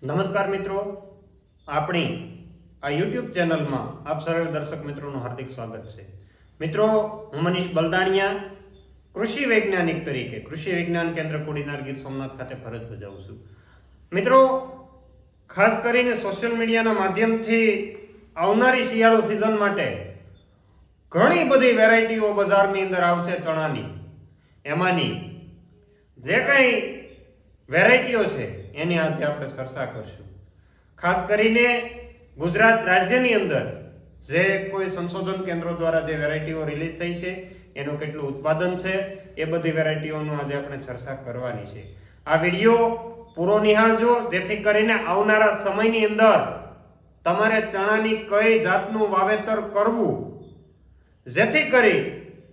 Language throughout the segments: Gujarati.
નમસ્કાર મિત્રો, આપણી આ યુટ્યુબ ચેનલમાં આપ સર્વે દર્શક મિત્રોનું હાર્દિક સ્વાગત છે. મિત્રો, હું મનીષ બલદાણિયા કૃષિ વૈજ્ઞાનિક તરીકે કૃષિ વિજ્ઞાન કેન્દ્ર કોડીનાર ગીર સોમનાથ ખાતે ફરજ બજાવું છું. મિત્રો, ખાસ કરીને સોશિયલ મીડિયાના માધ્યમથી આવનારી શિયાળુ સિઝન માટે ઘણી બધી વેરાયટીઓ બજારની અંદર આવશે ચણાની. એમાંની જે કંઈ વેરાયટીઓ છે એની આજે આપણે ચર્ચા કરશું. ખાસ કરીને ગુજરાત રાજ્યની અંદર જે કોઈ સંશોધન કેન્દ્રો દ્વારા જે વેરાયટીઓ રિલીઝ થઈ છે એનું કેટલું ઉત્પાદન છે એ બધી વેરાયટીઓનું આજે આપણે ચર્ચા કરવાની છે. આ વિડીયો પૂરો નિહાળજો, જેથી કરીને આવનારા સમયની અંદર તમારે ચણાની કઈ જાતનું વાવેતર કરવું, જેથી કરી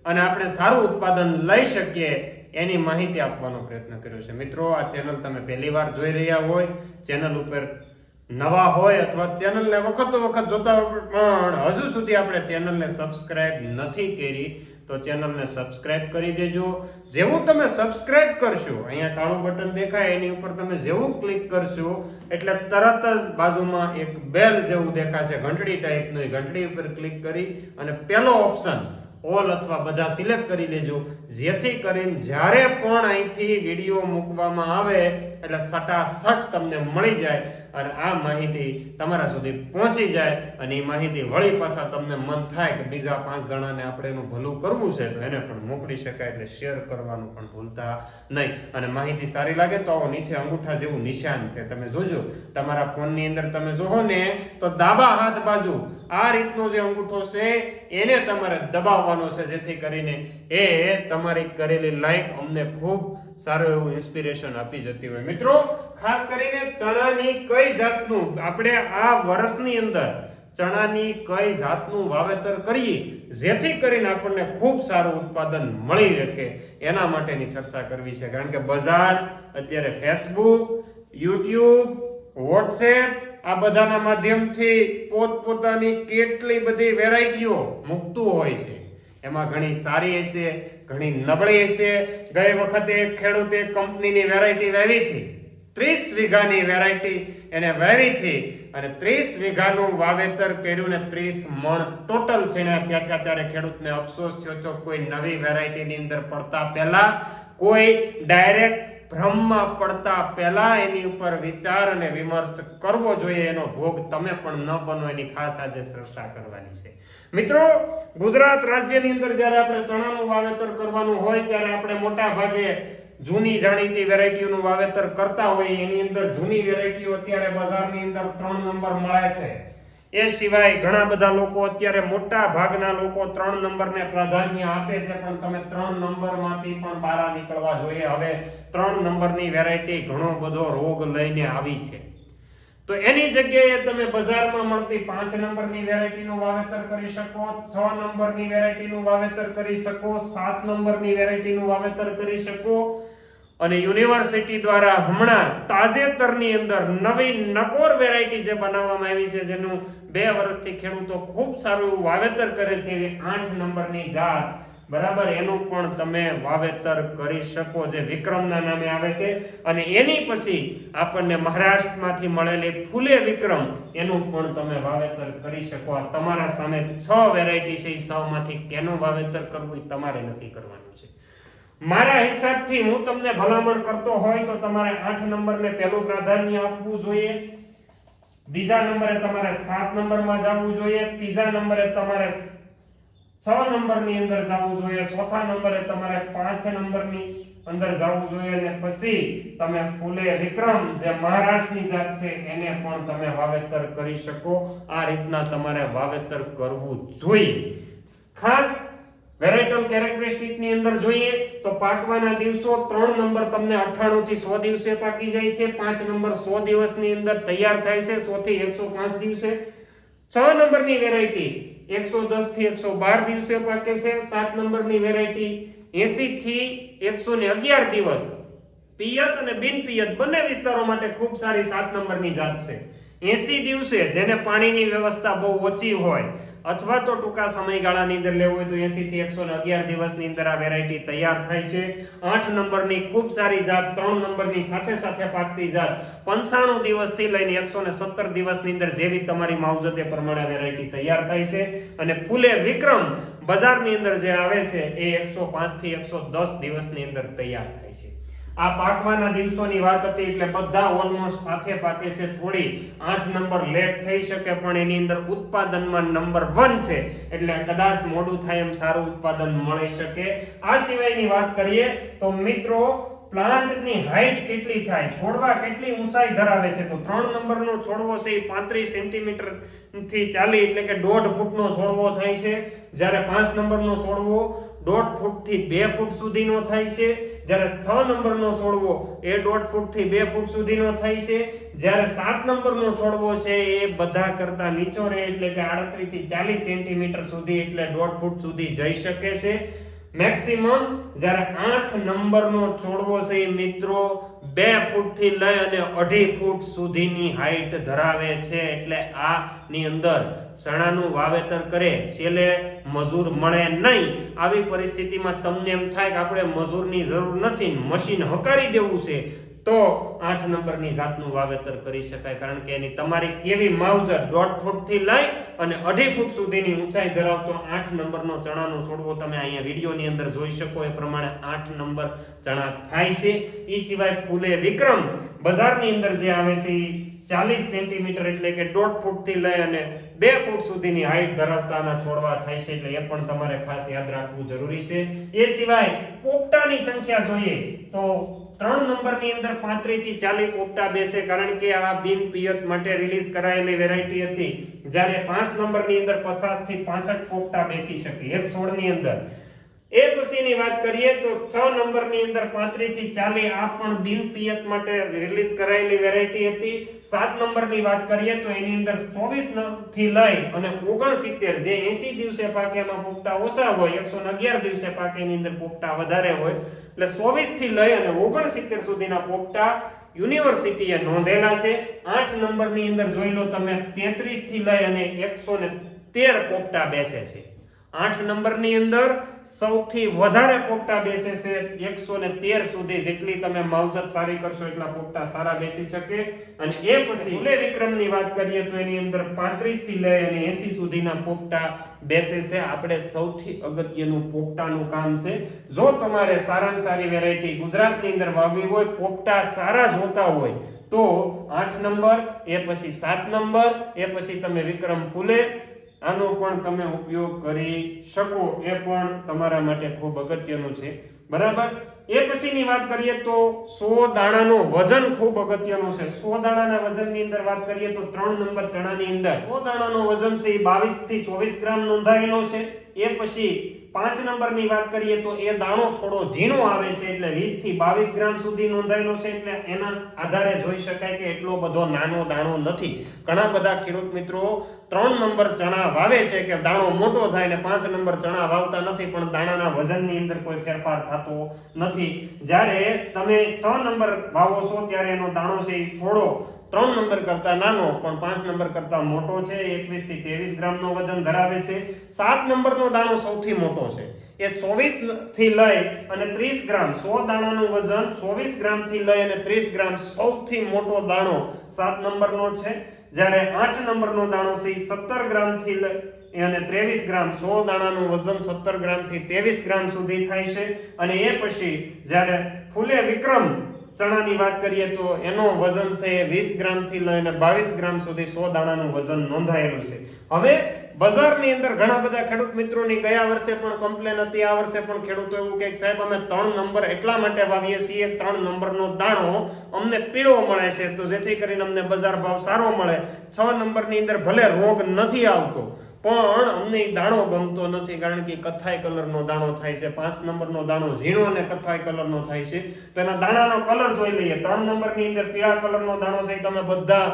અને આપણે સારું ઉત્પાદન લઈ શકીએ એની માહિતી આપવાનો પ્રયત્ન કર્યો છે. મિત્રો, આ ચેનલ તમે પહેલી વાર જોઈ રહ્યા હોય, ચેનલ ઉપર નવા હોય અથવા ચેનલને વખત જોતા પણ હજુ સુધી આપણે ચેનલને સબસ્ક્રાઇબ નથી કરી તો ચેનલને સબસ્ક્રાઇબ કરી દેજો. જેવું તમે સબસ્ક્રાઇબ કરશો, અહીંયા કાળું બટન દેખાય એની ઉપર તમે જેવું ક્લિક કરશો એટલે તરત જ બાજુમાં એક બેલ જેવું દેખાશે, ઘંટડી ટાઈપનું. એ ઘંટડી ઉપર ક્લિક કરી અને પહેલો ઓપ્શન ઓલ અથવા બધા સિલેક્ટ કરી લેજો, જેથી કરીને જ્યારે પણ અહીંથી વિડીયો મૂકવામાં આવે એટલે સટાસટ તમને મળી જાય અને આ માહિતી તમારા સુધી પહોંચી જાય અને એ માહિતી વળી પાછા તમને મન થાય કે બીજા 5 જણાને આપણે એનું ભલું કરવું છે તો એને પણ મોકલી શકાય. એટલે શેર કરવાનું પણ ભૂલતા નહીં. અને માહિતી સારી લાગે તો નીચે અંગૂઠા જેવું નિશાન છે, તમે જોજો. તમારા ફોનની અંદર તમે જોવો ને તો ડાબા હાથ બાજુ આ રીતનો જે અંગૂઠો છે એને તમારે દબાવવાનો છે, જેથી કરીને એ તમારી કરેલી લાઈક અમને ખૂબ સારું એવું ઇન્સ્પિરેશન આપી જતી હોય. મિત્રો, ખાસ કરીને ચણાની કઈ જાતનું આપણે આ વર્ષની અંદર ચણાની કઈ જાતનું વાવેતર કરીએ જેથી કરીને આપણને ખૂબ સારું ઉત્પાદન મળી શકે એના માટેની ચર્ચા કરવી છે. કારણ કે બજાર અત્યારે ફેસબુક, યુટ્યુબ, વોટ્સએપ આ બધાના માધ્યમથી પોતપોતાની કેટલી બધી વેરાયટીઓ મૂકતું હોય છે. એમાં ઘણી સારી હશે, ઘણી નબળી હશે. ગઈ વખતે એક ખેડૂતે કંપનીની વેરાયટી વાવી હતી, 30 વીઘાની વેરાયટી એને વાવી હતી અને 30 વીઘાનું વાવેતર કર્યું ને 30 મણ ટોટલ છેણા થયા. ત્યારે ખેડૂતને અફસોસ થયો કોઈ નવી વેરાયટીની અંદર પડતા પહેલા, કોઈ ડાયરેક્ટ ભ્રમમાં પડતા પહેલા એની ઉપર વિચાર અને વિમર્શ કરવો જોઈએ. એનો ભોગ તમે પણ ન બનો એની ખાસ આજે ચર્ચા કરવાની છે. મિત્રો, ગુજરાત રાજ્યની અંદર જ્યારે આપણે ચણાનું વાવેતર કરવાનું હોય ત્યારે આપણે મોટા ભાગે જૂની જાણીતી વેરાયટીઓનું વાવેતર કરતા હોઈએ. એની અંદર જૂની વેરાયટીઓ અત્યારે બજારની અંદર 3 નંબર મળે છે. એ સિવાય ઘણા બધા લોકો અત્યારે મોટા ભાગના લોકો 3 નંબરને પ્રાધાન્ય આપે છે, પણ તમે 3 નંબરમાંથી પણ બહાર નીકળવા જોઈએ. હવે 3 નંબરની વેરાયટી ઘણો બધો રોગ લઈને આવી છે, તો એની જગ્યાએ તમે બજારમાં મળતી 5 નંબરની વેરાયટીનું વાવેતર કરી શકો, 6 નંબરની વેરાયટીનું વાવેતર કરી શકો, 7 નંબરની વેરાયટીનું વાવેતર કરી શકો. અને યુનિવર્સિટી દ્વારા હમણાં તાજેતરની અંદર નવી નકોર વેરાયટી જે બનાવવામાં આવી છે, જેનું 2 વર્ષથી ખેડૂતો ખૂબ સારું વાવેતર કરે છે, એવી 8 નંબરની જાત, બરાબર, એનું પણ તમે વાવેતર કરી શકો, જે વિક્રમના નામે આવે છે. અને એની પછી આપણને મહારાષ્ટ્રમાંથી મળેલી ફૂલે વિક્રમ, એનું પણ તમે વાવેતર કરી શકો. આ તમારા સામે 6 વેરાયટી છે, એ 6 માંથી કેનું વાવેતર કરવું એ તમારે નક્કી કરવાનું છે. મારા હિસાબથી હું તમને ભલામણ કરતો હોય તો તમારે 8 નંબરને પહેલું પ્રાધાન્ય આપવું જોઈએ, બીજા નંબરે તમારે 7 નંબરમાં જવું જોઈએ, ત્રીજા નંબરે તમારે 6 નંબરની અંદર જવું જોઈએ, ચોથા નંબરે તમારે 5 નંબરની અંદર જવું જોઈએ અને પછી તમે ફૂલે વિક્રમ જે મહારાષ્ટ્રની જાત છે એને પણ તમે વાવેતર કરી શકો. આ રીતના તમારે વાવેતર કરવું જોઈએ. ખાસ વેરાયટલ કેરેક્ટરિસ્ટિકની અંદર જોઈએ તો પાકવાના દિવસો 3 નંબર તમને 98 થી 100 દિવસે પાકી જાય છે, 5 નંબર 100 દિવસની અંદર તૈયાર થાય છે, 100 થી 105 દિવસે. 6 નંબરની વેરાયટી 110 થી 112 દિવસે પાકે છે, 7 નંબરની વેરાયટી 80 થી 111 દિવસ. પિયત અને બિન પિયત બંને વિસ્તારો માટે ખૂબ સારી 7 નંબરની જાત છે. 80 દિવસે જેને પાણીની વ્યવસ્થા બહુ ઓછી હોય અથવા તો ટૂંકા સમયગાળાની અંદર લેવું હોય તો 80 થી 111 દિવસની અંદર આ વેરાયટી તૈયાર થાય છે. 8 નંબરની ખૂબ સારી જાત, 3 નંબરની સાથે સાથે પાકતી જાત 95 દિવસથી લઈને 117 દિવસની અંદર જેવી તમારી માવજત એ પ્રમાણે વેરાયટી તૈયાર થાય છે. અને ફૂલે વિક્રમ બજારની અંદર જે આવે છે એ 105 થી 110 દિવસની અંદર તૈયાર થાય છે. આ પાકવાના દિવસોની વાત હતી એટલે બધા ઓલમોસ્ટ સાથે પાકે છે. થોડી 8 નંબર લેટ થઈ શકે પણ એની અંદર ઉત્પાદનમાં નંબર 1 છે એટલે કદાચ મોડું થાય એમ સારું ઉત્પાદન મળી શકે. આ સિવાયની વાત કરીએ તો મિત્રો પ્લાન્ટની હાઈટ કેટલી થાય, છોડવા કેટલી ઊંચાઈ ધરાવે છે તો 3 નંબરનો છોડવો છે એ 35 સેન્ટીમીટર થી 40 એટલે કે 1.5 ફૂટનો છોડવો થાય છે. જ્યારે 5 નંબરનો છોડવો 1.5 ફૂટ થી 2 ફૂટ સુધીનો થાય છે. જ્યારે 6 નંબરનો છોડવો એ 1.5 ફૂટ થી 2 ફૂટ સુધીનો થાય છે. જ્યારે 7 નંબરનો છોડવો છે એ બધા કરતા નીચો રહે એટલે કે 38 થી 40 સેન્ટીમીટર સુધી એટલે 1.5 ફૂટ સુધી જઈ શકે છે મેક્સિમમ. જ્યારે 8 નંબરનો છોડવો છે એ મિત્રો 2 ફૂટ થી લઈ અને 2.5 ફૂટ સુધીની હાઈટ ધરાવે છે એટલે આ ની અંદર ચણાનું વાવેતર કરે છેલ્લે મજૂર મળે નહીં. આવી પરિસ્થિતિમાં તમને એમ થાય કે આપણે મજૂરની જરૂર નથી, મશીન હકારી દેવું છે તો 8 નંબરની જાતનું વાવેતર કરી શકાય. કારણ કે એની તમારી કેવી માવજત 1.5 ફૂટ થી લઈ અને 2.5 ફૂટ સુધીની ઊંચાઈ ધરાવતો 8 નંબરનો ચણાનો છોડવો તમે અહીંયા વિડીયોની અંદર જોઈ શકો એ પ્રમાણે 8 નંબર ચણા થાય છે. એ સિવાય ફૂલે વિક્રમ બજારની અંદર જે આવે છે 40 સેન્ટીમીટર એટલે કે 1.5 ફૂટ થી લઈ અને 2 ફૂટ સુધીની હાઈટ ધરાવતાના છોડવા થાય છે એટલે એ પણ તમારે ખાસ યાદ રાખવું જરૂરી છે. એ સિવાય પોપટાની સંખ્યા જોઈએ તો 3 નંબરની અંદર 35 થી 40 પોપટા બેસે કારણ કે આ બિન પિયત માટે રિલીઝ કરાયેલી વેરાયટી હતી. જ્યારે 5 નંબરની અંદર 50 થી 65 પોપટા બેસી શકે એક છોડની અંદર. એ પછીની વાત કરીએ તો 6 નંબરની અંદર 35 થી 40 આ પણ બિન પિયત માટે રિલીઝ કરાયેલી વેરાયટી હતી. 7 નંબરની વાત કરીએ તો એની અંદર 24 થી લઈ અને 69 જે 80 દિવસે પાકે એમાં પોપટા ઓછા હોય, 111 દિવસે પાકે એની અંદર પોપટા વધારે હોય એટલે 24 થી લઈ અને 69 સુધીના પોપટા યુનિવર્સિટીએ નોંધેલા છે. 8 નંબરની અંદર જોઈ લો તમે 33 થી લઈ અને 113 પોપટા બેસે છે. 8 નંબરની અંદર સૌથી વધારે પોપટા બેસે છે 113 સુધી. જેટલી તમે માવજત સારી કરશો એટલા પોપટા સારા બેસી શકે. અને એ પછી ફૂલે વિક્રમની વાત કરીએ તો એની અંદર 35 થી લઈ અને 80 સુધીના પોપટા બેસે છે. આપણે સૌથી અગત્યનું પોપટાનું કામ છે. જો તમારે સારામાં સારી વેરાયટી ગુજરાતની અંદર વાવવી હોય, પોપટા સારા જોતા હોય તો 8 નંબર, એ પછી 7 નંબર, એ પછી તમે વિક્રમ ફૂલે આનો પણ તમે ઉપયોગ કરી શકો. એ પણ તમારા માટે ખૂબ અગત્યનું છે. બરાબર. એ પછીની વાત કરીએ તો 100 દાણાનો વજન ખૂબ અગત્યનું છે. 100 દાણાના વજનની અંદર વાત કરીએ તો 3 નંબર ચણાની અંદર 100 દાણાનો વજન છે એ 22 થી 24 ગ્રામ નોંધાયેલો છે. એ પછી 5 નંબરની વાત કરીએ તો એ દાણો થોડો ઝીણો આવે છે એટલે 20 થી 22 ગ્રામ સુધી નોંધાયેલો છે. એટલે એના આધારે જોઈ શકાય કે એટલો બધો નાનો દાણો નથી. ઘણા બધા ખેડૂત મિત્રો 3 નંબર ચણા વાવે છે કે દાણો મોટો થાય ને 5 નંબર ચણા વાવતા નથી પણ દાણાના વજનની અંદર કોઈ ફેરફાર થતો નથી. જ્યારે તમે 6 નંબર વાવો છો ત્યારે એનો દાણો છે એ થોડો 3 નંબર કરતા નાનો પણ 5 નંબર કરતા મોટો છે. 21 થી 23 ગ્રામનો વજન ધરાવે છે. 7 નંબરનો દાણો સૌથી મોટો છે. એ 24 થી લઈ અને 30 ગ્રામ 100 દાણાનું વજન 24 ગ્રામ થી લઈ અને 30 ગ્રામ સૌથી મોટો દાણો 7 નંબરનો છે. જ્યારે 8 નંબરનો દાણો છે 17 ગ્રામ થી લઈ અને 23 ગ્રામ 100 દાણાનું વજન 17 ગ્રામ થી 23 ગ્રામ સુધી થાય છે. અને એ પછી જ્યારે ફૂલે વિક્રમ ચણાની વાત કરીએ તો એનો વજન છે 20 ગ્રામ થી લઈને 22 ગ્રામ સુધી 100 દાણાનું વજન નોંધાયેલું છે. હવે બજારની અંદર ઘણા બધા ખેડૂત મિત્રોની ગયા વર્ષે પણ કમ્પ્લેન હતી, આ વર્ષે પણ ખેડૂતો એવું કહે સાહેબ અમે 3 નંબર એટલા માટે વાવીએ છીએ 3 નંબરનો દાણો અમને પીળો મળે છે તો જેથી કરીને અમને બજાર ભાવ સારો મળે. 6 નંબરની અંદર ભલે રોગ નથી આવતો પણ અમને દાણો ગમતો નથી કારણ કે કથ્થાઈ કલરનો દાણો થાય છે. 5 નંબરનો દાણો ઝીણો અને કથ્થાઈ કલરનો થાય છે. તો એના દાણાનો કલર જોઈ લઈએ. 3 નંબરની અંદર પીળા કલરનો દાણો છે તમે બધા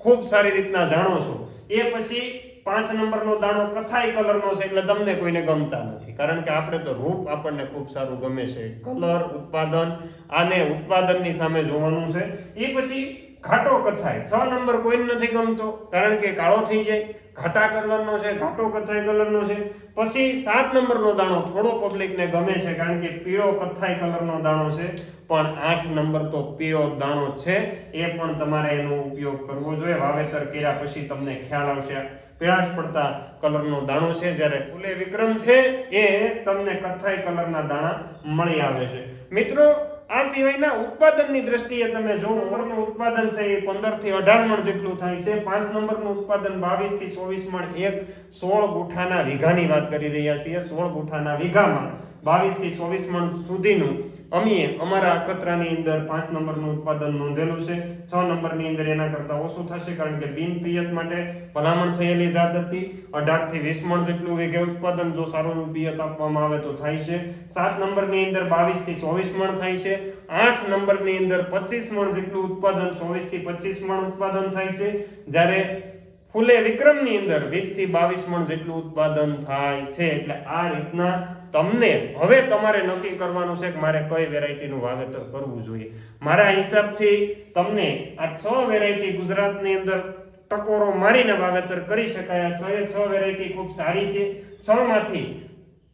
ખૂબ સારી રીતના જાણો છો. એ પછી 5 નંબરનો દાણો કથ્થાઈ કલરનો છે એટલે તમને કોઈને ગમતા નથી કારણ કે આપણે તો રૂપ આપણને ખૂબ સારું ગમે છે. કલર, ઉત્પાદન, આને ઉત્પાદનની સામે જોવાનું છે. એ પછી ઘાટો કથાઈ 6 નંબર કોઈને નથી ગમતો કારણ કે કાળો થઈ જાય, ઘાટા કલરનો છે, ઘાટો કથાઈ કલરનો છે. પછી 7 નંબરનો દાણો થોડો પબ્લિકને ગમે છે કારણ કે પીળો કથાઈ કલરનો દાણો છે, પણ 8 નંબર તો પીળો દાણો છે, એ પણ તમારે એનો ઉપયોગ કરવો જોઈએ. વાવેતર કર્યા પછી તમને ખ્યાલ આવશે પીળાશ પડતા કલરનો દાણો છે, જ્યારે ફૂલે વિક્રમ છે એ તમને કથાઈ કલરના દાણા મળી આવે છે. મિત્રો આ સિવાયના ઉત્પાદનની દ્રષ્ટિએ તમે જો નંબરનું ઉત્પાદન છે એ 15 થી 18 મણ જેટલું થાય છે. 5 નંબરનું ઉત્પાદન 22 થી 24 મણ, એક 16 ગુઠાના વીઘાની વાત કરી રહ્યા છીએ. 16 ગુઠાના વીઘામાં 22 થી 24 મણ સુધીનું અમે અમારા અખતરાની અંદર 5 નંબરનું ઉત્પાદન નોંધેલું છે. 6 નંબરની અંદર એના કરતાં ઓછું થશે કારણ કે બિન પિયત માટે ભલામણ થયેલી જાત હતી. 18 થી 20 મણ જેટલું વીઘે ઉત્પાદન જો સારું પિયત આપવામાં આવે તો થાય છે. 7 નંબરની અંદર 22 થી 24 મણ થાય છે. 8 નંબરની અંદર 25 મણ જેટલું ઉત્પાદન, 24 થી 25 મણ ઉત્પાદન થાય છે, જ્યારે ફૂલે વિક્રમની અંદર 20 થી 22 મણ જેટલું ઉત્પાદન થાય છે. એટલે આ રીતના તમને હવે તમારે નક્કી કરવાનું છે કે મારે કઈ વેરાયટીનું વાવેતર કરવું જોઈએ. મારા હિસાબથી તમને આ 6 વેરાયટી ગુજરાતની અંદર ટકોરો મારીને વાવેતર કરી શકાય. આ 6 વેરાયટી ખૂબ સારી છે. 6 માંથી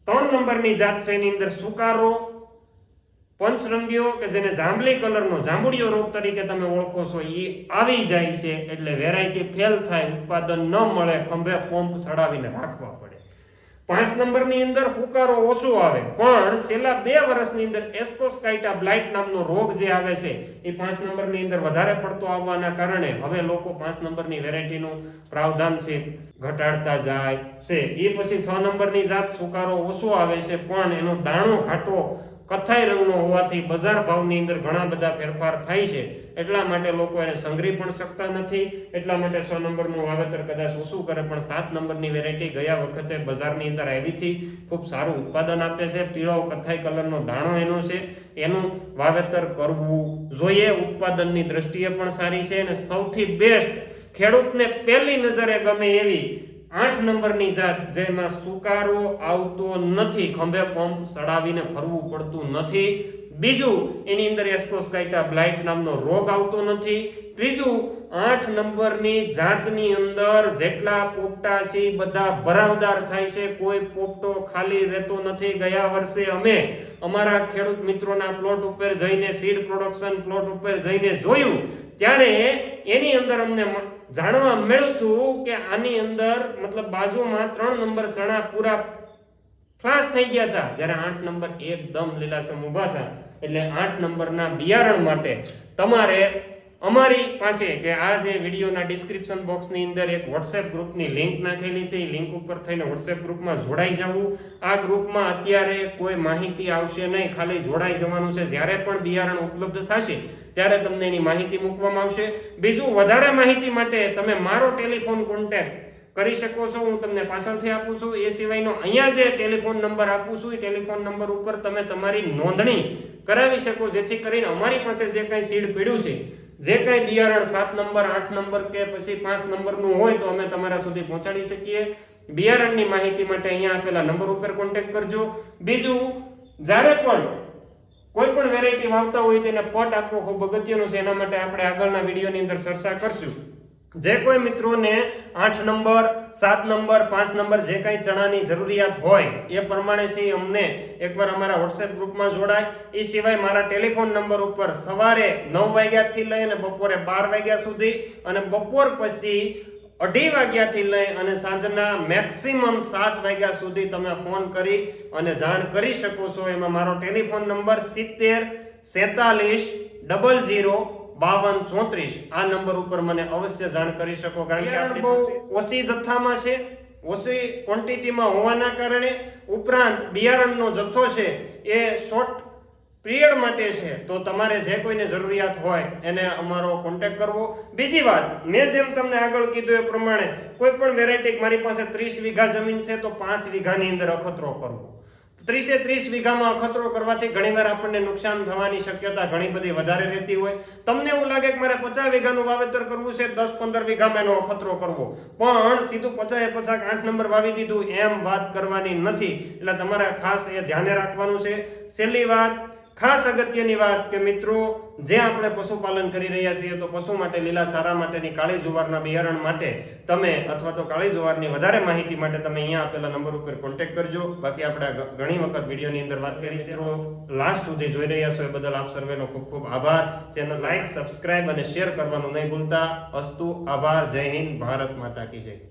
3 નંબરની જાત છે એની અંદર સુકારો, પંચરંગીઓ કે જેને જાંબલી કલરનો જાંબુડિયો રોગ તરીકે તમે ઓળખો છો એ આવી જાય છે. એટલે વેરાયટી ફેલ થાય, ઉત્પાદન ન મળે, ખંભે પંપ ચડાવીને રાખવા પડે. 5 નંબરની અંદર ફુકારો ઓછો આવે, પણ છેલ્લા 2 વર્ષની અંદર એસ્કોસ્કાઇટા બ્લાઇટ નામનો રોગ જે આવે છે એ 5 નંબરની અંદર વધારે પડતો આવવાના કારણે હવે લોકો 5 નંબરની વેરાયટીનું પ્રાવધાન છે ઘટાડતા જાય છે. એ પછી 6 નંબરની જાત સુકારો ઓછો આવે છે, પણ એનો દાણો ઘાટો કથાઈ રંગનો હોવાથી બજાર ભાવની અંદર ઘણા બધા ફેરફાર થાય છે. એટલા માટે લોકો એને સંગ્રહી પણ શકતા નથી. એટલા માટે 6 નંબરનું વાવેતર કદાચ ઓછું કરે, પણ 7 નંબરની વેરાયટી ગયા વખતે બજારની અંદર આવીથી ખૂબ સારું ઉત્પાદન આપે છે. પીળો કથાઈ કલરનો દાણો એનો છે, એનું વાવેતર કરવું જોઈએ. ઉત્પાદનની દ્રષ્ટિએ પણ સારી છે અને સૌથી બેસ્ટ ખેડૂતને પહેલી નજરે ગમે એવી 8 નંબરની જાત જેમાં સુકારો આવતો નથી, ખંભે પંપ ચડાવીને ફરવું પડતું નથી. બીજું, એની અંદર એસ્કોસ્કાઇટા બ્લાઇટ નામનો રોગ આવતો નથી. ત્રીજું, 8 નંબરની જાતની અંદર જેટલા પોપટા છે બધા ભરાવદાર થાય છે, કોઈ પોપટો ખાલી રહેતો નથી. ગયા વર્ષે અમે અમારા ખેડૂત મિત્રોના પ્લોટ ઉપર જઈને, સીડ પ્રોડક્શન પ્લોટ ઉપર જઈને જોયું, ત્યારે એની અંદર અમને જાણવા મળ્યું હતું કે આની અંદર મતલબ બાજુમાં 3 નંબર ચણા પૂરા ફ્લાશ થઈ ગયા હતા, જ્યારે 8 નંબર એકદમ લીલાછમ ઊભા હતા. એટલે 8 નંબરના બિયારણ માટે તમારે અમારી પાસે કે આ જે વિડીયોના ડિસ્ક્રિપ્શન બોક્સની અંદર એક WhatsApp ગ્રુપની લિંક નાખેલી છે, એ લિંક ઉપર થઈને WhatsApp ગ્રુપમાં જોડાઈ જવું. આ ગ્રુપમાં અત્યારે કોઈ માહિતી આવશે નહીં, ખાલી જોડાઈ જવાનું છે. જ્યારે પણ બિયારણ ઉપલબ્ધ થશે ત્યારે તમને એની માહિતી મૂકવામાં આવશે. બીજું, વધારે માહિતી માટે તમે મારો ટેલિફોન કોન્ટેક્ટ કરી શકો છો, હું તમને પાછળથી આપું છું. એ સિવાયનો અહીંયા જે ટેલિફોન નંબર આપું છું એ ટેલિફોન નંબર ઉપર તમે તમારી નોંધણી કરાવી શકો, જેથી કરીને અમારી પાસે જે કંઈ સીડ પડ્યું છે, જે કંઈ બિયારણ 7 નંબર 8 નંબર કે પછી 5 નંબરનું હોય તો અમે તમારા સુધી પહોંચાડી શકીએ. બિયારણની માહિતી માટે અહીંયા આપેલા નંબર ઉપર કોન્ટેક્ટ કરજો. બીજું, જ્યારે પણ કોઈ પણ વેરાયટી વાવતા હોય તેને પટ આપવો ખૂબ અગત્યનું છે. એના માટે આપણે આગળના વિડીયોની અંદર ચર્ચા કરશું. જે કોઈ મિત્રોને 8 નંબર 7 નંબર 5 નંબર જે કાંઈ ચણાની જરૂરિયાત હોય એ પ્રમાણે છે અમને એકવાર અમારા WhatsApp ગ્રુપમાં જોડાય. એ સિવાય મારા ટેલિફોન નંબર ઉપર સવારે 9 વાગ્યાથી લઈને બપોરે 12 વાગ્યા સુધી અને બપોર પછી 2:30 વાગ્યાથી લઈ અને સાંજના મેક્સિમમ 7 વાગ્યા સુધી તમે ફોન કરી અને જાણ કરી શકો છો. એમાં મારો ટેલિફોન નંબર 70 47 00 5234. આ નંબર ઉપર મને અવશ્ય જાણ કરી શકો, કારણ કે આપણે બહુ ઓછી જથ્થામાં છે, ઓછી ક્વોન્ટિટીમાં હોવાના કારણે, ઉપરાંત બિયારણનો જથ્થો છે એ શોર્ટ પીરિયડ માટે છે. તો તમારે જે કોઈને જરૂરિયાત હોય એને અમારો કોન્ટેક્ટ કરવો. બીજી વાત, મેં જેમ તમને આગળ કીધું એ પ્રમાણે કોઈ પણ વેરાયટી, મારી પાસે 30 વીઘા જમીન છે તો 5 વીઘાની અંદર અખતરો કરવો. 30 વીઘામાં અખતરો કરવાથી ઘણીવાર આપણને નુકસાન થવાની શક્યતા ઘણી બધી વધારે રહેતી હોય. તમને એવું લાગે કે મારે 50 વીઘાનું વાવેતર કરવું છે, 10-15 વીઘામાં એનો અખતરો કરવો, પણ સીધું 50 8 નંબર વાવી દીધું એમ વાત કરવાની નથી. એટલે તમારે ખાસ એ ધ્યાને રાખવાનું છે. છેલ્લી વાત, ખાસ અગત્યની વાત કે મિત્રો, જે આપણે પશુપાલન કરી રહ્યા છીએ તો પશુ માટે લીલા ચારા માટેની કાળી જુવારના બિયારણ માટે તમે અથવા તો કાળી જુવારની વધારે માહિતી માટે તમે અહીંયા આપેલા નંબર ઉપર કોન્ટેક્ટ કરજો. બાકી આપણે ઘણી વખત વિડીયોની અંદર વાત કરી છે. લાસ્ટ સુધી જોઈ રહ્યા છો એ બદલ આપ સર્વેનો ખૂબ ખૂબ આભાર. ચેનલ લાઈક, સબસ્ક્રાઇબ અને શેર કરવાનું નહીં ભૂલતા. અસ્તુ, આભાર. જય હિન્દ, ભારત માતા કી જય.